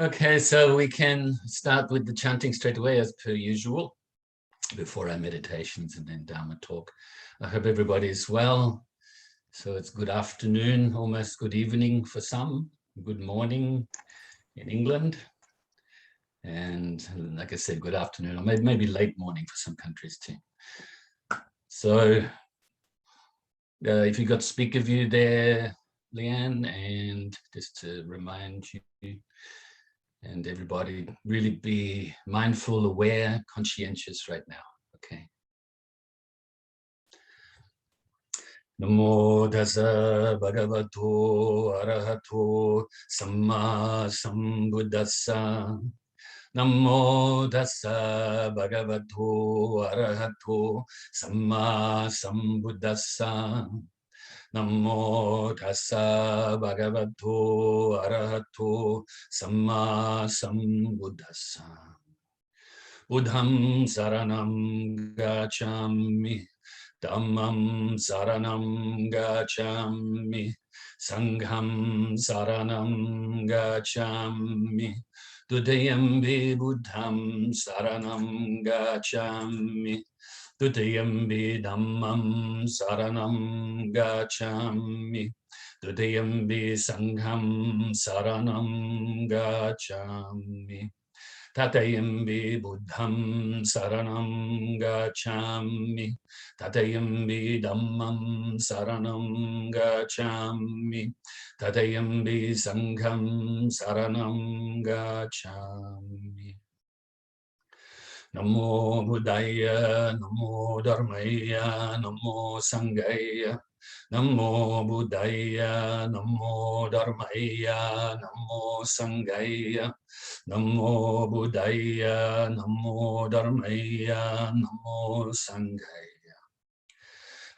Okay, so we can start with the chanting straight away as per usual, before our meditations and then Dharma Talk. I hope everybody's well. So it's good afternoon, almost good evening for some, good morning in England. And like I said, good afternoon, or maybe late morning for some countries too. So if you got speaker view there, Leanne, and just to remind you and everybody, really be mindful, aware, conscientious right now, okay? Namo Tassa Bhagavato Arahato Sammasambuddhassa. Namo Tassa Bhagavato Arahato Sammasambuddhassa. Namo Tassa Bhagavato Arahato Sammasambuddhassa. Buddham saranam gacchami. Dhammam saranam gacchami. Sangham saranam gacchami. Dudayambi Buddham saranam gacchami. Dudayambi Dhammam saranam gacchami. Dudayambi Sangham saranam gacchami. Tatayambi Buddham saranam gacchami. Tatayambi Dhammam saranam gacchami. Tatayambi Sangham saranam gacchami. Namo Buddhaya, Namo Dharmaya, Namo Sanghaya. Namo Buddhaya, Namo Dharmaya, Namo Sanghaya. Namo Buddhaya, Namo Dharmaya, Namo Sanghaya.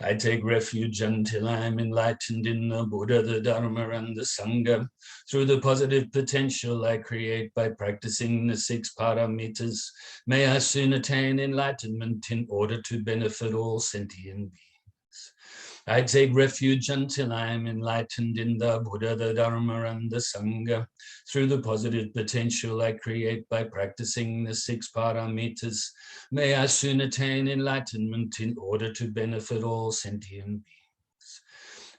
I take refuge until I am enlightened in the Buddha, the Dharma, and the Sangha. Through the positive potential I create by practicing the 6 paramitas, may I soon attain enlightenment in order to benefit all sentient beings. I take refuge until I am enlightened in the Buddha, the Dharma, and the Sangha. Through the positive potential I create by practicing the 6 paramitas, may I soon attain enlightenment in order to benefit all sentient beings.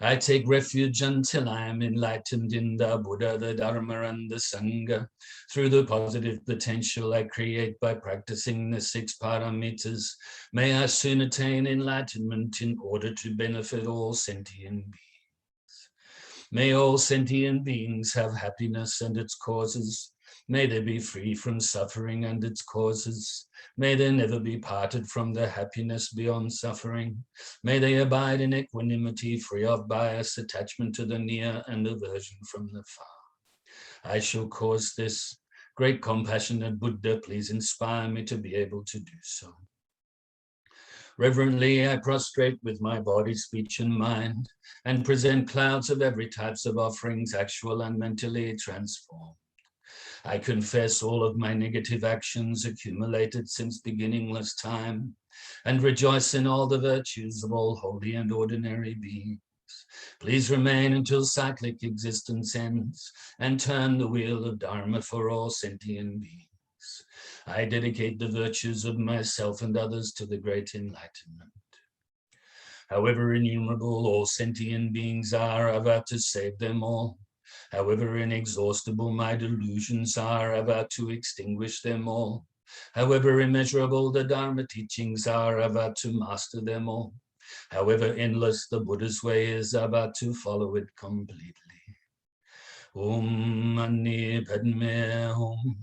I take refuge until I am enlightened in the Buddha, the Dharma, and the Sangha. Through the positive potential I create by practicing the 6 paramitas, may I soon attain enlightenment in order to benefit all sentient beings. May all sentient beings have happiness and its causes. May they be free from suffering and its causes. May they never be parted from their happiness beyond suffering. May they abide in equanimity, free of bias, attachment to the near, and aversion from the far. I shall cause this. Great compassionate Buddha, please inspire me to be able to do so. Reverently, I prostrate with my body, speech, and mind, and present clouds of every types of offerings, actual and mentally transformed. I confess all of my negative actions accumulated since beginningless time, and rejoice in all the virtues of all holy and ordinary beings. Please remain until cyclic existence ends, and turn the wheel of Dharma for all sentient beings. I dedicate the virtues of myself and others to the great enlightenment. However innumerable all sentient beings are, I vow to save them all. However inexhaustible my delusions are, I vow to extinguish them all. However immeasurable the Dharma teachings are, I vow to master them all. However endless the Buddha's way is, I vow to follow it completely. Om Mani Padme Hum.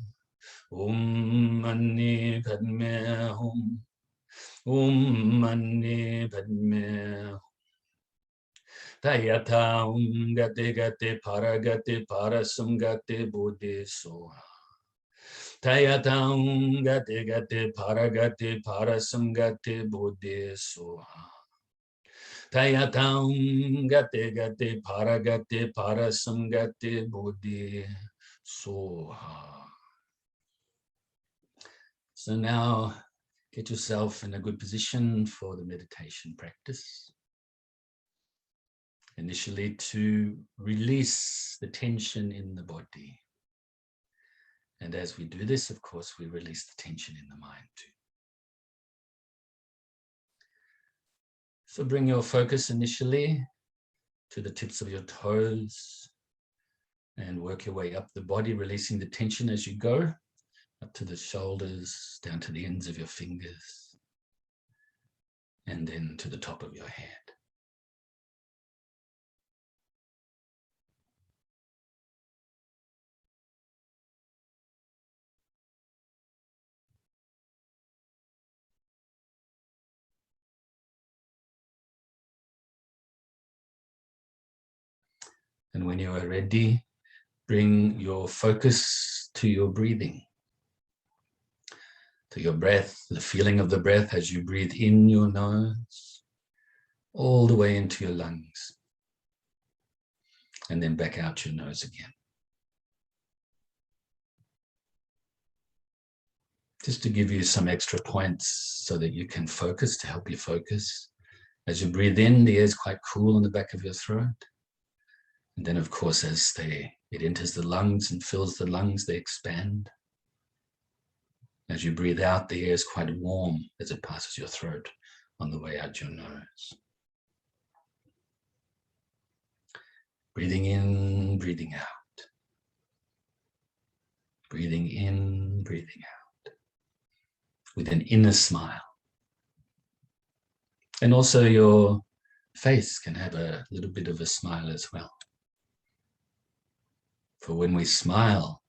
Om Mani Padme Hum. Om Mani Padme Hum. Tayata gate gate parasam gate bodhi soha. Tayata gate gate parasam gate bodhi soha. Tayata gate parasam gate bodhi soha. So now get yourself in a good position for the meditation practice. Initially, to release the tension in the body. And as we do this, of course, we release the tension in the mind too. So bring your focus initially to the tips of your toes and work your way up the body, releasing the tension as you go, up to the shoulders, down to the ends of your fingers, and then to the top of your head. And when you are ready, bring your focus to your breathing, to your breath, the feeling of the breath as you breathe in your nose, all the way into your lungs, and then back out your nose again. Just to give you some extra points so that you can focus, to help you focus. As you breathe in, the air is quite cool in the back of your throat. And then, of course, as it enters the lungs and fills the lungs, they expand. As you breathe out, the air is quite warm as it passes your throat on the way out your nose. Breathing in, breathing out. Breathing in, breathing out. With an inner smile. And also your face can have a little bit of a smile as well. For when we smile,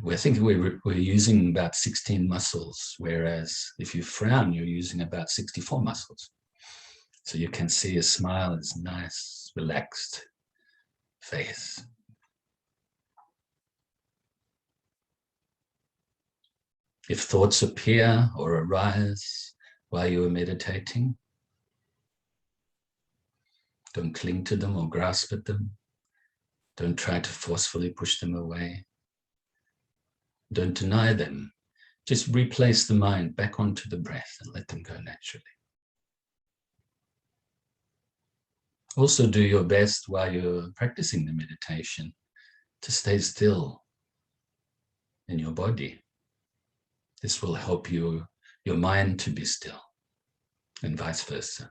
I think we're using about 16 muscles, whereas if you frown, you're using about 64 muscles. So you can see a smile as nice, relaxed face. If thoughts appear or arise while you are meditating, don't cling to them or grasp at them. Don't try to forcefully push them away. Don't deny them. Just replace the mind back onto the breath and let them go naturally. Also do your best while you're practicing the meditation to stay still in your body. This will help your mind to be still and vice versa.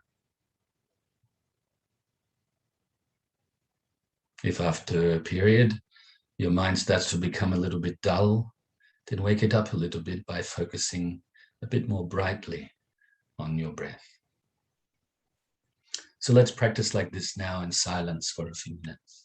If after a period your mind starts to become a little bit dull, then wake it up a little bit by focusing a bit more brightly on your breath. So let's practice like this now in silence for a few minutes.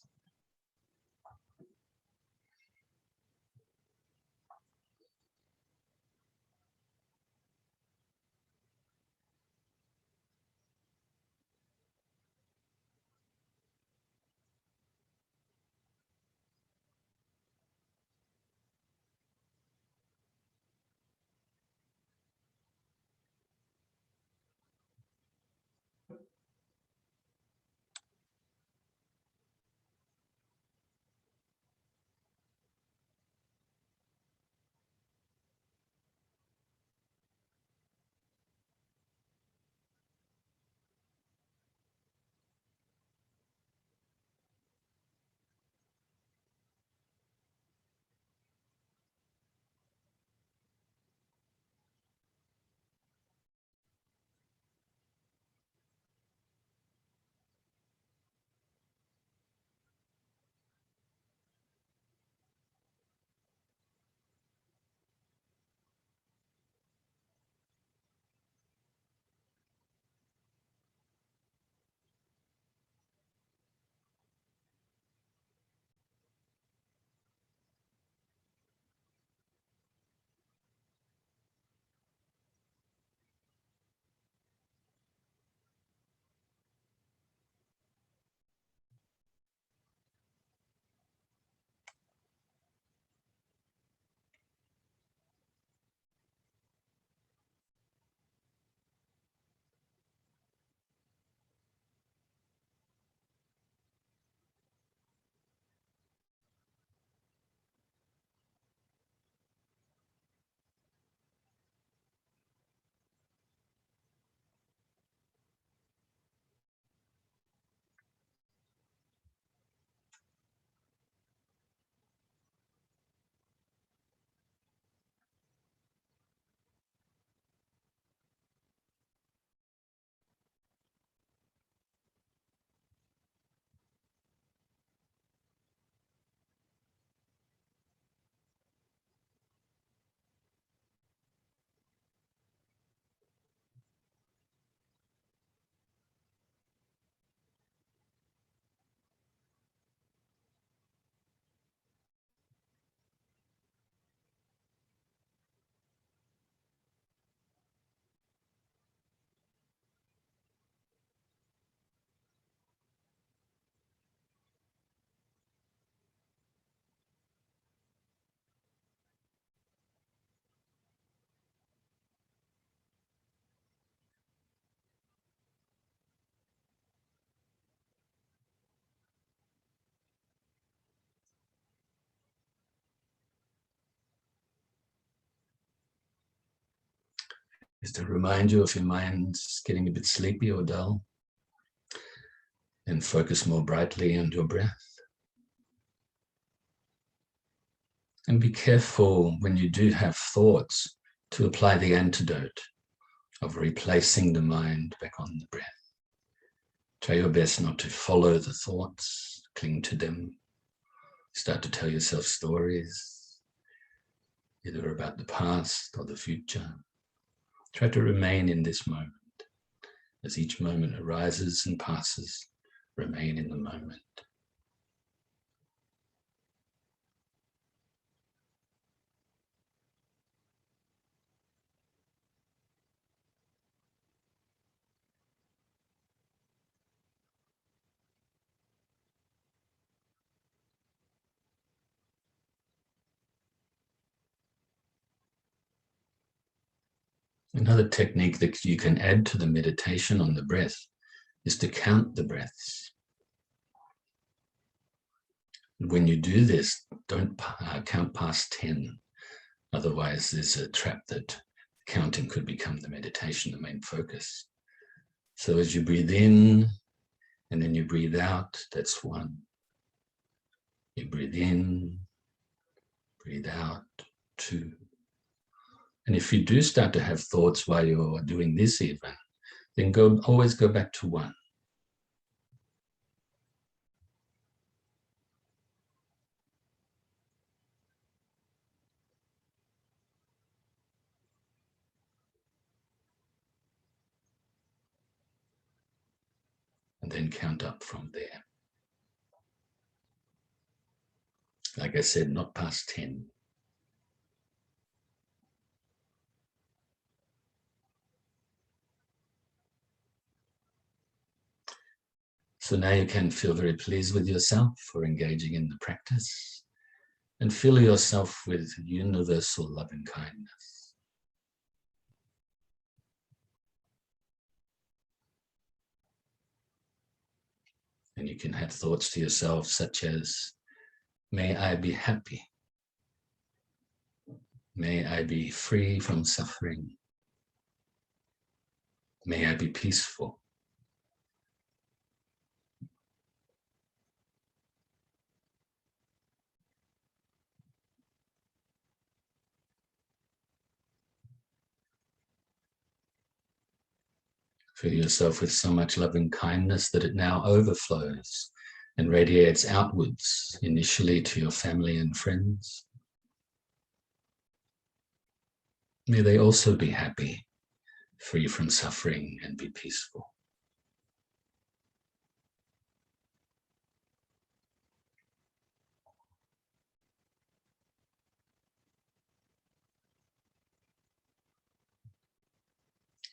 is to remind you if your mind's getting a bit sleepy or dull, and focus more brightly on your breath. And be careful when you do have thoughts to apply the antidote of replacing the mind back on the breath. Try your best not to follow the thoughts, cling to them. Start to tell yourself stories, either about the past or the future. Try to remain in this moment. As each moment arises and passes, remain in the moment. Another technique that you can add to the meditation on the breath is to count the breaths. When you do this, don't count past 10. Otherwise, there's a trap that counting could become the meditation, the main focus. So as you breathe in and then you breathe out, that's 1. You breathe in, breathe out, 2. And if you do start to have thoughts while you're doing this even, then always go back to 1. And then count up from there. Like I said, not past 10. So now you can feel very pleased with yourself for engaging in the practice and fill yourself with universal loving kindness. And you can have thoughts to yourself such as, may I be happy. May I be free from suffering. May I be peaceful. Fill yourself with so much loving kindness that it now overflows and radiates outwards, initially to your family and friends. May they also be happy, free from suffering, and be peaceful.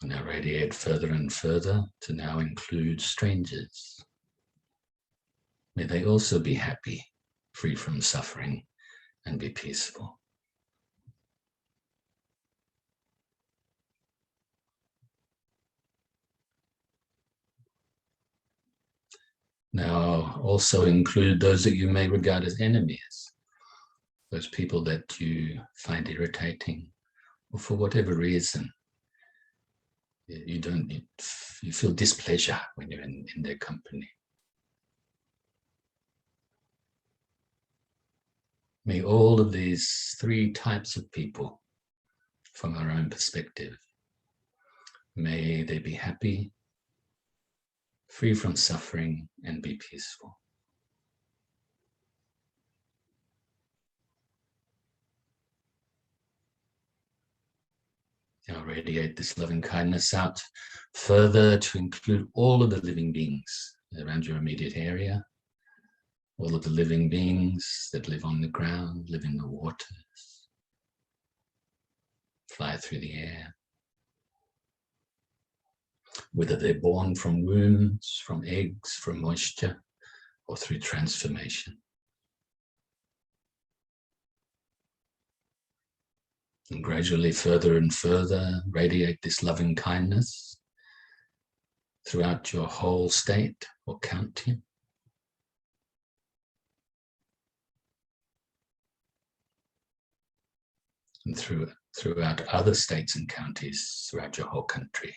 Now radiate further and further to now include strangers. May they also be happy, free from suffering, and be peaceful. Now also include those that you may regard as enemies, those people that you find irritating, or for whatever reason, you feel displeasure when you're in their company. May all of these 3 types of people, from our own perspective, may they be happy, free from suffering, and be peaceful. Now radiate this loving kindness out further to include all of the living beings around your immediate area, all of the living beings that live on the ground, live in the waters, fly through the air, whether they're born from wombs, from eggs, from moisture, or through transformation. And gradually further and further radiate this loving kindness throughout your whole state or counting. and throughout other states and counties throughout your whole country.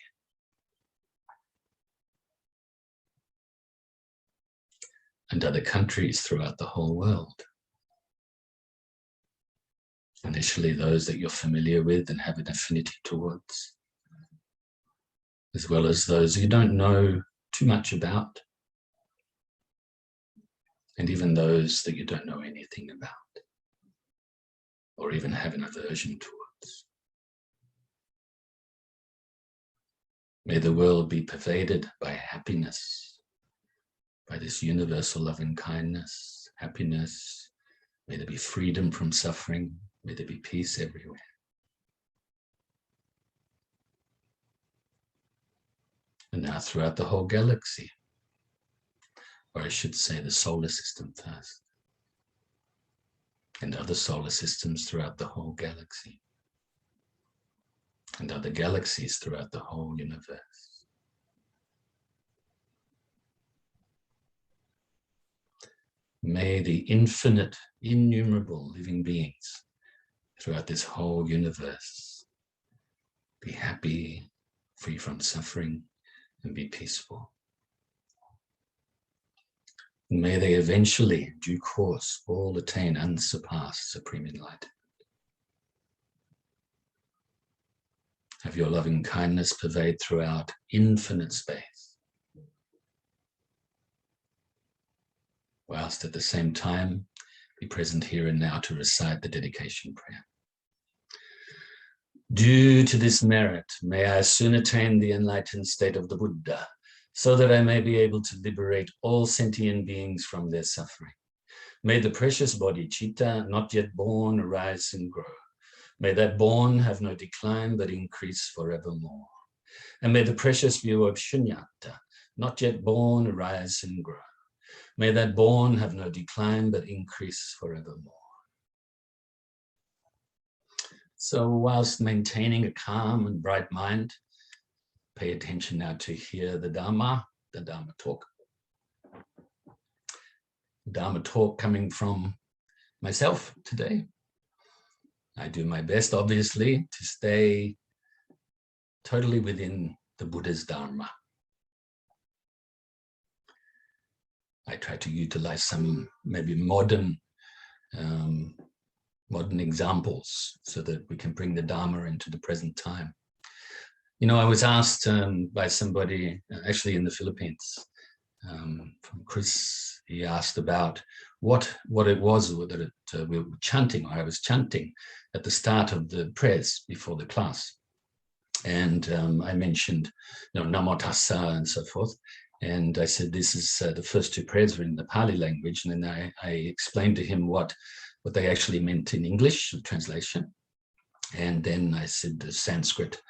And other countries throughout the whole world. Initially those that you're familiar with and have an affinity towards, as well as those you don't know too much about, and even those that you don't know anything about, or even have an aversion towards. May the world be pervaded by happiness, by this universal loving kindness, happiness. May there be freedom from suffering. May there be peace everywhere. And now throughout the whole galaxy, or I should say the solar system first, and other solar systems throughout the whole galaxy, and other galaxies throughout the whole universe. May the infinite, innumerable living beings throughout this whole universe be happy, free from suffering, and be peaceful. And may they eventually, in due course, all attain unsurpassed supreme enlightenment. Have your loving kindness pervade throughout infinite space, whilst at the same time be present here and now to recite the dedication prayer. Due to this merit, may I soon attain the enlightened state of the Buddha, so that I may be able to liberate all sentient beings from their suffering. May the precious Bodhicitta, not yet born, arise and grow. May that born have no decline, but increase forevermore. And may the precious view of Shunyata, not yet born, arise and grow. May that born have no decline, but increase forevermore. So whilst maintaining a calm and bright mind, pay attention now to hear the Dharma Talk. Dharma Talk coming from myself today. I do my best, obviously, to stay totally within the Buddha's Dharma. I try to utilize some maybe modern examples so that we can bring the Dharma into the present time. You know, I was asked by somebody, actually in the Philippines, from Chris. He asked about what it was that we were chanting, or I was chanting at the start of the prayers before the class. And I mentioned, Namo, Tassa, and so forth. And I said, this is the first two prayers were in the Pali language. And then I explained to him what they actually meant in English, the translation. And then I said the Sanskrit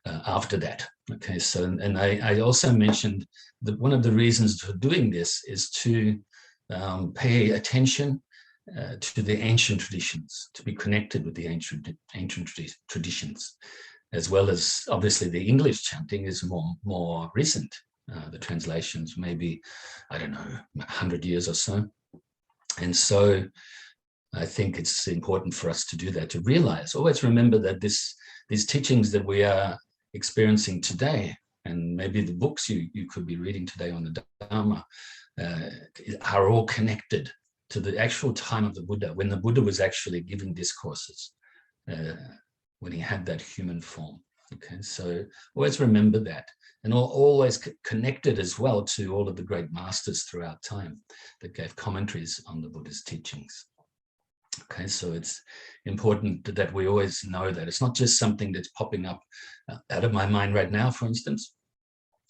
after that. Okay, so, and I also mentioned that one of the reasons for doing this is to pay attention to the ancient traditions, to be connected with the ancient traditions, as well as obviously the English chanting is more recent. The translations maybe, I don't know, 100 years or so. And so I think it's important for us to do that, to realize, always remember that these teachings that we are experiencing today, and maybe the books you could be reading today on the Dharma, are all connected to the actual time of the Buddha, when the Buddha was actually giving discourses, when he had that human form. Okay, so always remember that, and always connected as well to all of the great masters throughout time that gave commentaries on the Buddha's teachings. Okay, so it's important that we always know that it's not just something that's popping up out of my mind right now, for instance.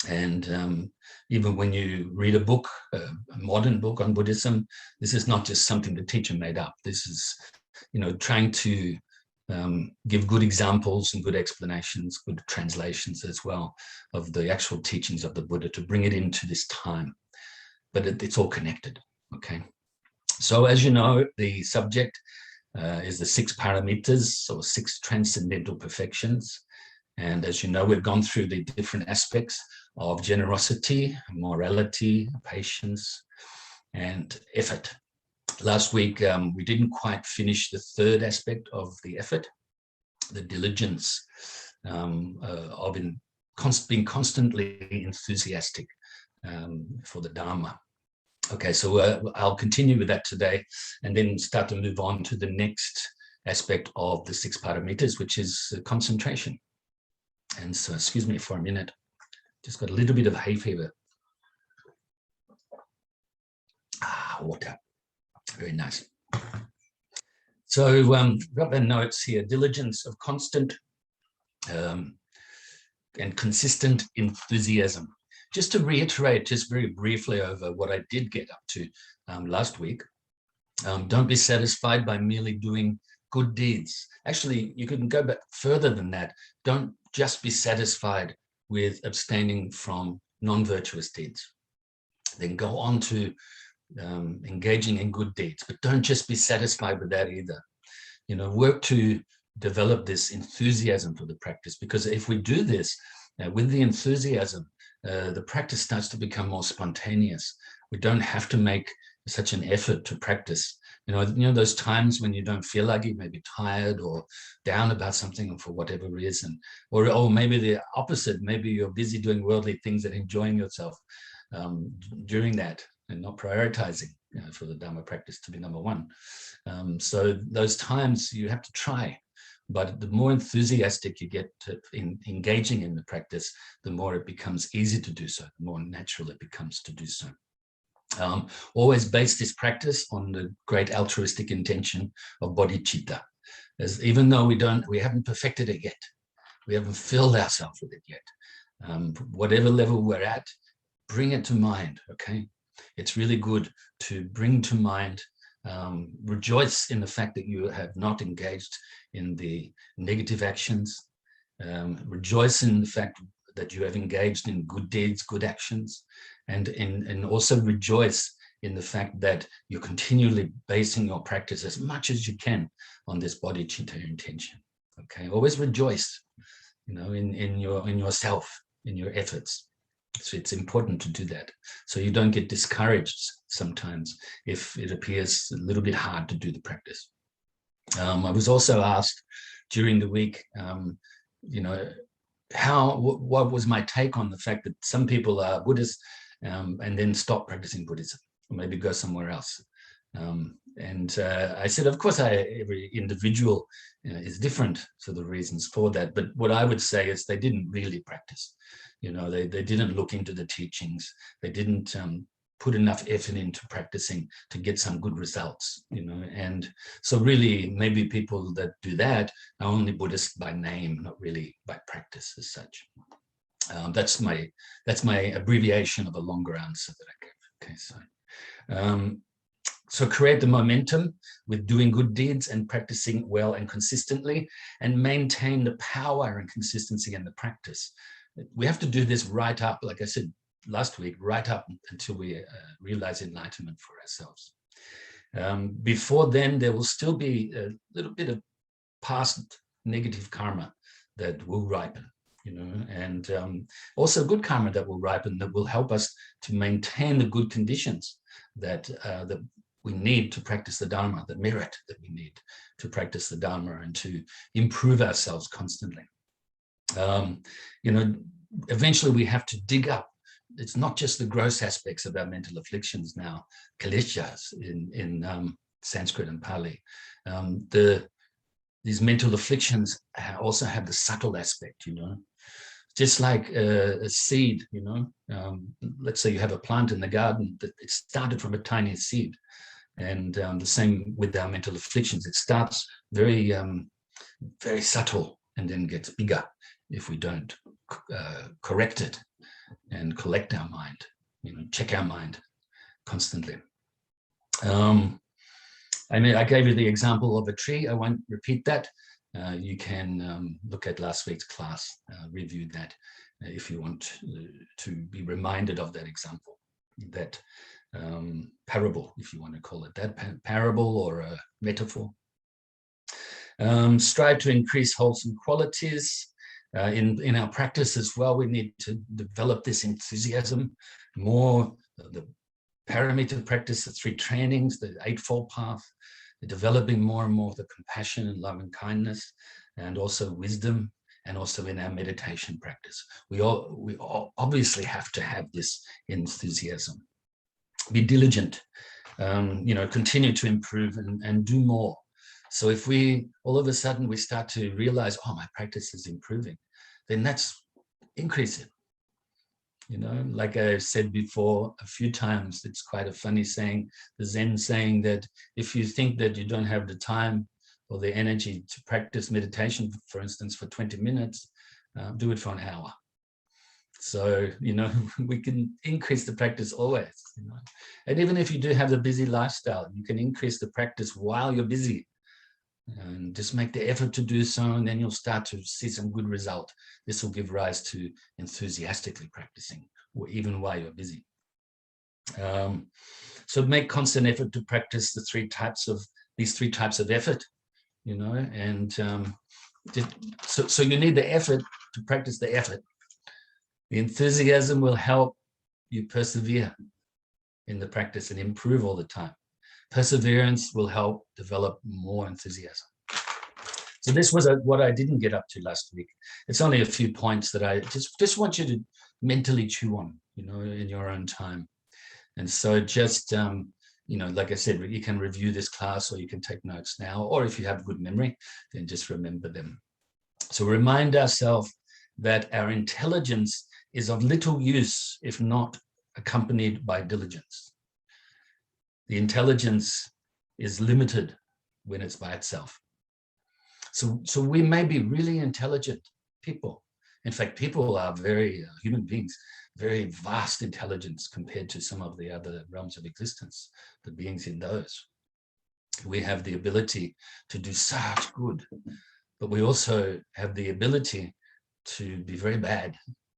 And even when you read a book, a modern book on Buddhism, this is not just something the teacher made up. This is, trying to give good examples and good explanations, good translations as well of the actual teachings of the Buddha to bring it into this time. But it's all connected, okay? So as you know, the subject is the 6 paramitas, or 6 transcendental perfections. And as you know, we've gone through the different aspects of generosity, morality, patience, and effort. Last week, we didn't quite finish the 3rd aspect of the effort. the diligence of being constantly enthusiastic for the Dharma. Okay, so I'll continue with that today and then start to move on to the next aspect of the 6 paramitas, which is concentration. And so, excuse me for a minute, just got a little bit of hay fever. Water, very nice. So got the notes here, diligence of constant and consistent enthusiasm. Just to reiterate, just very briefly over what I did get up to last week, don't be satisfied by merely doing good deeds. Actually, you can go back further than that. Don't just be satisfied with abstaining from non-virtuous deeds. Then go on to engaging in good deeds, but don't just be satisfied with that either. You know, work to develop this enthusiasm for the practice, because if we do this with the enthusiasm, the practice starts to become more spontaneous. We don't have to make such an effort to practice. You know those times when you don't feel like it, maybe tired or down about something for whatever reason, or maybe the opposite, maybe you're busy doing worldly things and enjoying yourself during that and not prioritizing for the Dharma practice to be number one. So those times you have to try, but the more enthusiastic you get in engaging in the practice, the more it becomes easy to do so, the more natural it becomes to do so. Always base this practice on the great altruistic intention of bodhicitta. As even though we haven't perfected it yet, we haven't filled ourselves with it yet, whatever level we're at, bring it to mind, okay? It's really good to bring to mind, rejoice in the fact that you have not engaged in the negative actions, rejoice in the fact that you have engaged in good deeds, good actions, and also rejoice in the fact that you're continually basing your practice as much as you can on this bodhicitta intention. Okay, always rejoice, in yourself, in your efforts. So it's important to do that, so you don't get discouraged sometimes if it appears a little bit hard to do the practice. I was also asked during the week, what was my take on the fact that some people are Buddhists and then stop practicing Buddhism, or maybe go somewhere else. I said, of course, every individual is different for the reasons for that. But what I would say is they didn't really practice. They didn't look into the teachings. They didn't put enough effort into practicing to get some good results. And so really, maybe people that do that are only Buddhist by name, not really by practice as such. That's my abbreviation of a longer answer that I gave. Okay, so create the momentum with doing good deeds and practicing well and consistently, and maintain the power and consistency in the practice. We have to do this right up, like I said last week, right up until we realize enlightenment for ourselves. Before then, there will still be a little bit of past negative karma that will ripen, and also good karma that will ripen, that will help us to maintain the good conditions that we need to practice the Dharma, the merit that we need to practice the Dharma and to improve ourselves constantly. Eventually we have to dig up. It's not just the gross aspects of our mental afflictions now, kleshas in Sanskrit and Pali. These mental afflictions also have the subtle aspect, just like a seed, let's say you have a plant in the garden that it started from a tiny seed. And the same with our mental afflictions. It starts very, very subtle and then gets bigger if we don't correct it and collect our mind, check our mind constantly. I gave you the example of a tree. I won't repeat that. You can look at last week's class, review that if you want to be reminded of that example, that parable, if you want to call it that, parable or a metaphor. Strive to increase wholesome qualities. In our practice as well, we need to develop this enthusiasm more, the paramita practice, the 3 trainings, the 8-fold path, developing more and more the compassion and love and kindness, and also wisdom, and also in our meditation practice. We all obviously have to have this enthusiasm. Be diligent, continue to improve and do more. So if we, all of a sudden, we start to realize, oh, my practice is improving, then that's increase it. Like I said before a few times, it's quite a funny saying, the Zen saying that if you think that you don't have the time or the energy to practice meditation, for instance, for 20 minutes, do it for an hour. So, we can increase the practice always. And even if you do have a busy lifestyle, you can increase the practice while you're busy. And just make the effort to do so, and then you'll start to see some good result. This will give rise to enthusiastically practicing, or even while you're busy. So make constant effort to practice these three types of effort, and so you need the effort to practice the effort. The enthusiasm will help you persevere in the practice and improve all the time. Perseverance will help develop more enthusiasm. So this was what I didn't get up to last week. It's only a few points that I just want you to mentally chew on, in your own time. And so just, like I said, you can review this class, or you can take notes now, or if you have good memory, then just remember them. So remind ourselves that our intelligence is of little use if not accompanied by diligence. The intelligence is limited when it's by itself. So we may be really intelligent people. In fact, people are human beings, very vast intelligence compared to some of the other realms of existence, the beings in those. We have the ability to do such good, but we also have the ability to be very bad,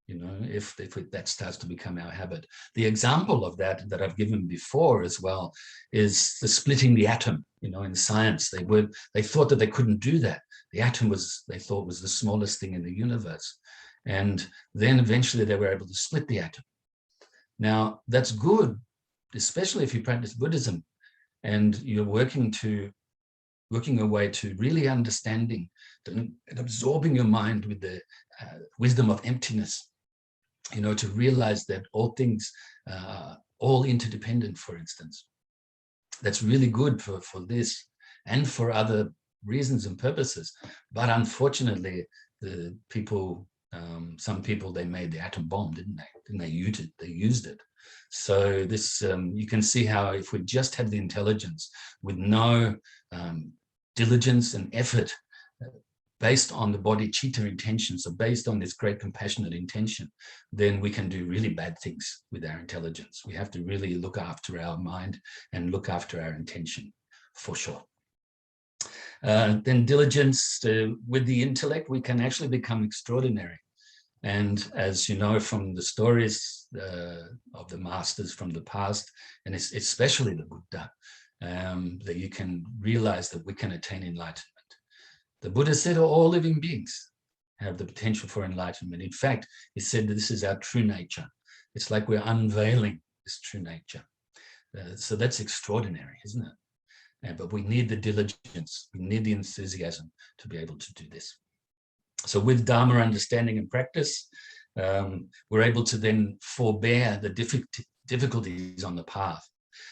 if that starts to become our habit. The example of that I've given before as well is the splitting the atom. In science, they thought that they couldn't do that. The atom they thought was the smallest thing in the universe. And then eventually they were able to split the atom. Now, that's good, especially if you practice Buddhism and you're working your way to really understanding and absorbing your mind with the wisdom of emptiness, to realize that all things are all interdependent, for instance. That's really good for this and for other reasons and purposes. But unfortunately, some people, they made the atom bomb, didn't they? And they used it. So this, you can see how if we just had the intelligence with no diligence and effort based on the bodhicitta intention, so based on this great compassionate intention, then we can do really bad things with our intelligence. We have to really look after our mind and look after our intention, for sure. Then diligence, with the intellect, we can actually become extraordinary. And as you know from the stories of the masters from the past, and especially the Buddha, that you can realize that we can attain enlightenment. The Buddha said all living beings have the potential for enlightenment. In fact, he said that this is our true nature. It's like we're unveiling this true nature. So that's extraordinary, isn't it? But we need the diligence, we need the enthusiasm to be able to do this. So with Dharma understanding and practice, we're able to then forbear the difficulties on the path,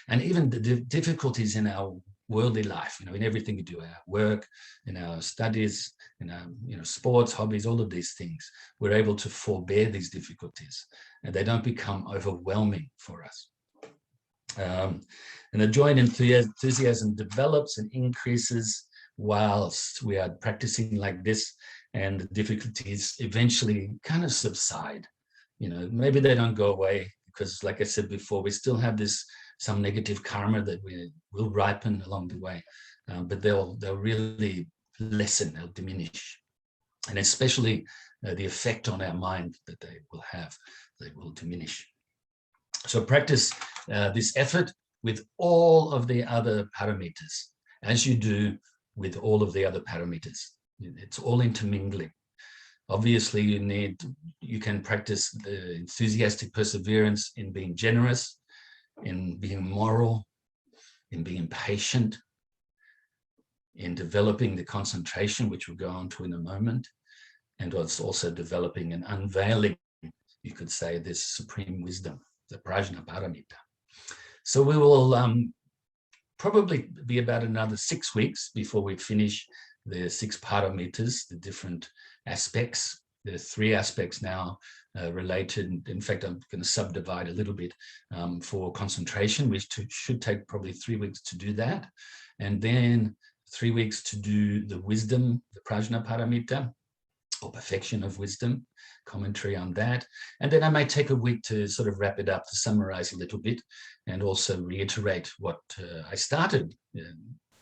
and even the difficulties in our worldly life, in everything we do, our work, in our studies, in our, sports, hobbies, all of these things. We're able to forbear these difficulties, and they don't become overwhelming for us. And the joy and enthusiasm develops and increases whilst we are practicing like this, and the difficulties eventually kind of subside. Maybe they don't go away because, like I said before, we still have some negative karma that we will ripen along the way, but they'll really lessen, they'll diminish, and especially the effect on our mind that they will diminish. So practice this effort with all of the other paramitas, as you do with all of the other paramitas. It's all intermingling. Obviously, you can practice the enthusiastic perseverance in being generous, in being moral, in being patient, in developing the concentration, which we'll go on to in a moment, and it's also developing and unveiling, you could say, this supreme wisdom, the prajna paramita. So we will probably be about another 6 weeks before we finish the 6 paramitas, the different aspects. There are 3 aspects now related. In fact, I'm going to subdivide a little bit for concentration, which should take probably 3 weeks to do that. And then 3 weeks to do the wisdom, the prajna paramita, or perfection of wisdom, commentary on that. And then I may take a week to sort of wrap it up, to summarize a little bit, and also reiterate what I started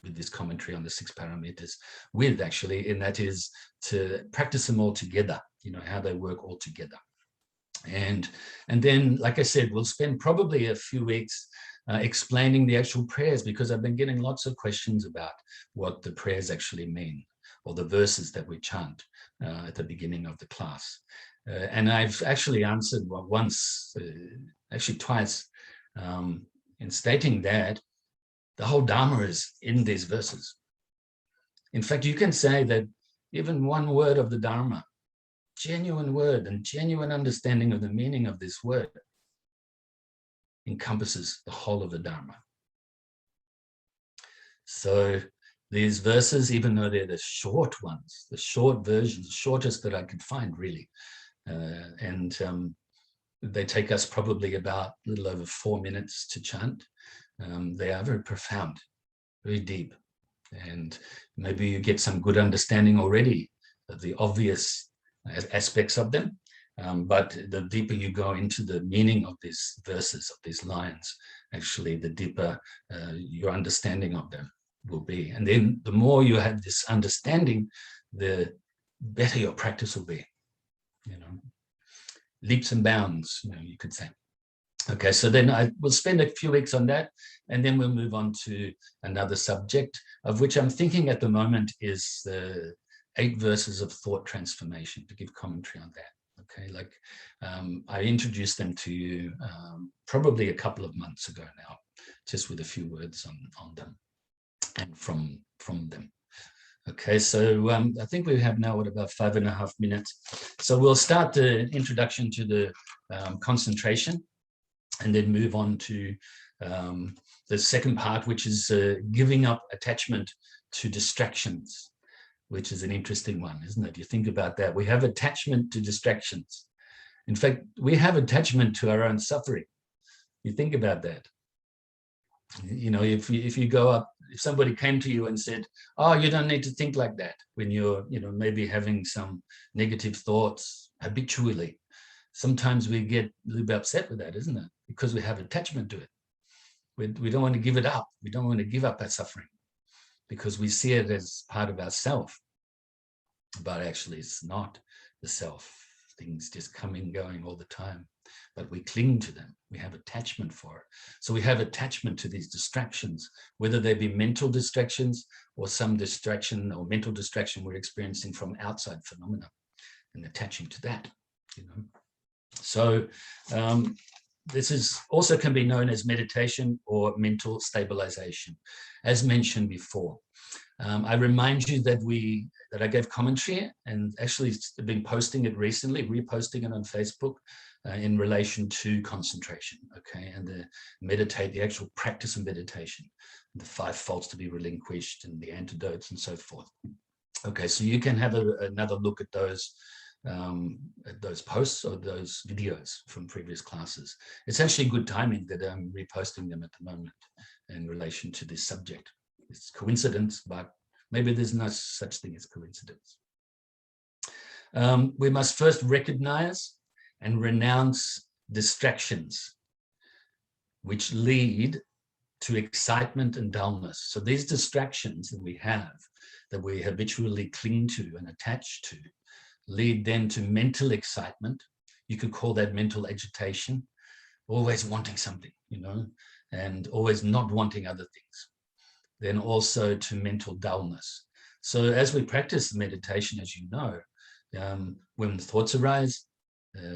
with this commentary on the 6 paramitas with, actually, and that is to practice them all together, how they work all together. And then, like I said, we'll spend probably a few weeks explaining the actual prayers, because I've been getting lots of questions about what the prayers actually mean, or the verses that we chant at the beginning of the class. And I've actually answered once, actually twice, in stating that the whole Dharma is in these verses. In fact, you can say that even one word of the Dharma, genuine word and genuine understanding of the meaning of this word, encompasses the whole of the Dharma. So these verses, even though they're the short ones, the short versions, the shortest that I could find, really, and they take us probably about a little over 4 minutes to chant. They are very profound, very deep, and maybe you get some good understanding already of the obvious aspects of them. But the deeper you go into the meaning of these verses, of these lines, actually, the deeper your understanding of them will be. And then the more you have this understanding, the better your practice will be. Leaps and bounds, you could say. Okay, so then I will spend a few weeks on that, and then we'll move on to another subject, of which I'm thinking at the moment is the 8 verses of thought transformation, to give commentary on that. Okay, like I introduced them to you probably a couple of months ago now, just with a few words on them and from them. Okay, so I think we have now about 5.5 minutes. So we'll start the introduction to the concentration, and then move on to the second part, which is giving up attachment to distractions, which is an interesting one, isn't it? You think about that. We have attachment to distractions. In fact, we have attachment to our own suffering. You think about that. If you go up, if somebody came to you and said, "Oh, you don't need to think like that," when you're, maybe having some negative thoughts habitually, sometimes we get a little bit upset with that, isn't it? Because we have attachment to it. We don't want to give it up. We don't want to give up our suffering because we see it as part of ourself. But actually, it's not the self. Things just coming, going all the time. But we cling to them. We have attachment for it. So we have attachment to these distractions, whether they be mental distractions or some distraction or mental distraction we're experiencing from outside phenomena, and attaching to that. So this is also can be known as meditation or mental stabilization, as mentioned before. I remind you that I gave commentary, and actually have been posting it recently, reposting it on Facebook in relation to concentration, okay, and the actual practice of meditation, the 5 faults to be relinquished, and the antidotes, and so forth. Okay, so you can have another look at those posts or those videos from previous classes. It's actually good timing that I'm reposting them at the moment in relation to this subject. It's coincidence, but maybe there's no such thing as coincidence. We must first recognize and renounce distractions which lead to excitement and dullness. So these distractions that we have, that we habitually cling to and attach to, lead then to mental excitement. You could call that mental agitation, always wanting something, and always not wanting other things. Then also to mental dullness. So as we practice meditation, as you know, when thoughts arise,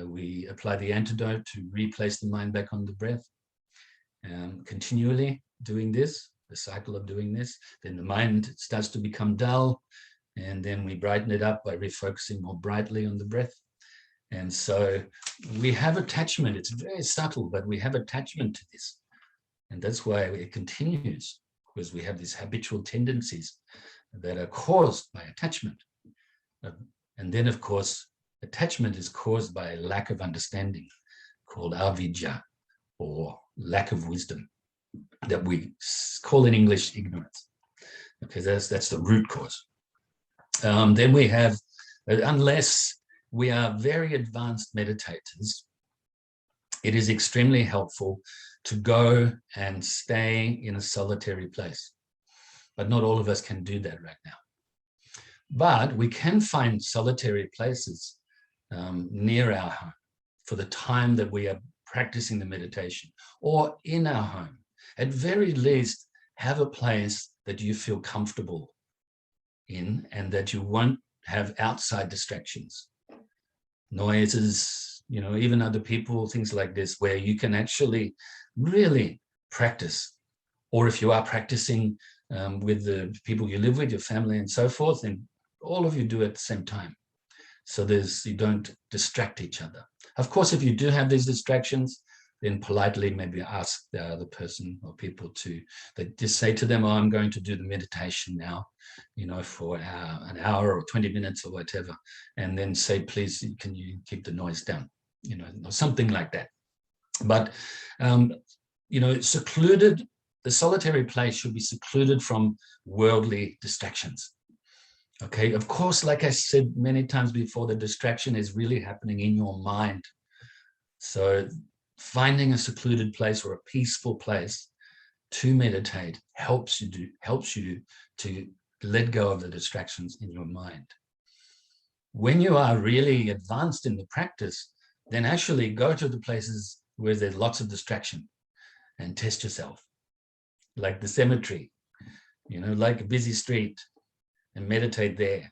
we apply the antidote to replace the mind back on the breath. Continually doing this, the cycle of doing this. Then the mind starts to become dull, and then we brighten it up by refocusing more brightly on the breath. And so we have attachment. It's very subtle, but we have attachment to this. And that's why it continues, because we have these habitual tendencies that are caused by attachment. And then, of course, attachment is caused by a lack of understanding called avidya, or lack of wisdom, that we call in English ignorance. Okay, that's the root cause. Then we have, unless we are very advanced meditators, it is extremely helpful to go and stay in a solitary place. But not all of us can do that right now. But we can find solitary places near our home for the time that we are practicing the meditation, or in our home. At very least, have a place that you feel comfortable in and that you won't have outside distractions, noises, even other people, things like this, where you can actually really practice. Or if you are practicing with the people you live with, your family and so forth, then all of you do it at the same time. So you don't distract each other. Of course, if you do have these distractions, then politely maybe ask the other person or people to, just say to them, oh, I'm going to do the meditation now, for an hour or 20 minutes or whatever. And then say, please, can you keep the noise down? Or something like that. But, secluded, the solitary place should be secluded from worldly distractions. Okay, of course, like I said many times before, the distraction is really happening in your mind. So finding a secluded place or a peaceful place to meditate helps you to let go of the distractions in your mind. When you are really advanced in the practice, then actually go to the places where there's lots of distraction and test yourself, like the cemetery, like a busy street, and meditate there,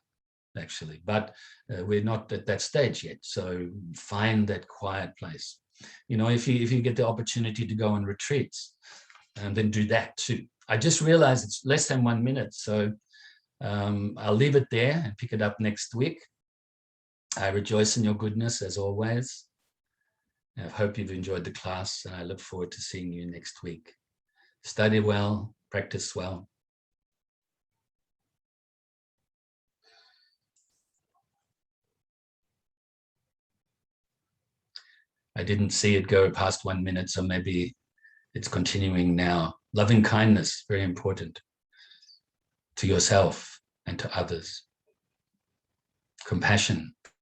actually. But we're not at that stage yet. So find that quiet place. If you get the opportunity to go on retreats, and then do that too. I just realized it's less than 1 minute, so I'll leave it there and pick it up next week. I rejoice in your goodness as always. I hope you've enjoyed the class, and I look forward to seeing you next week. Study well, practice well. I didn't see it go past 1 minute, so maybe it's continuing now. Loving kindness, very important to yourself and to others. Compassion,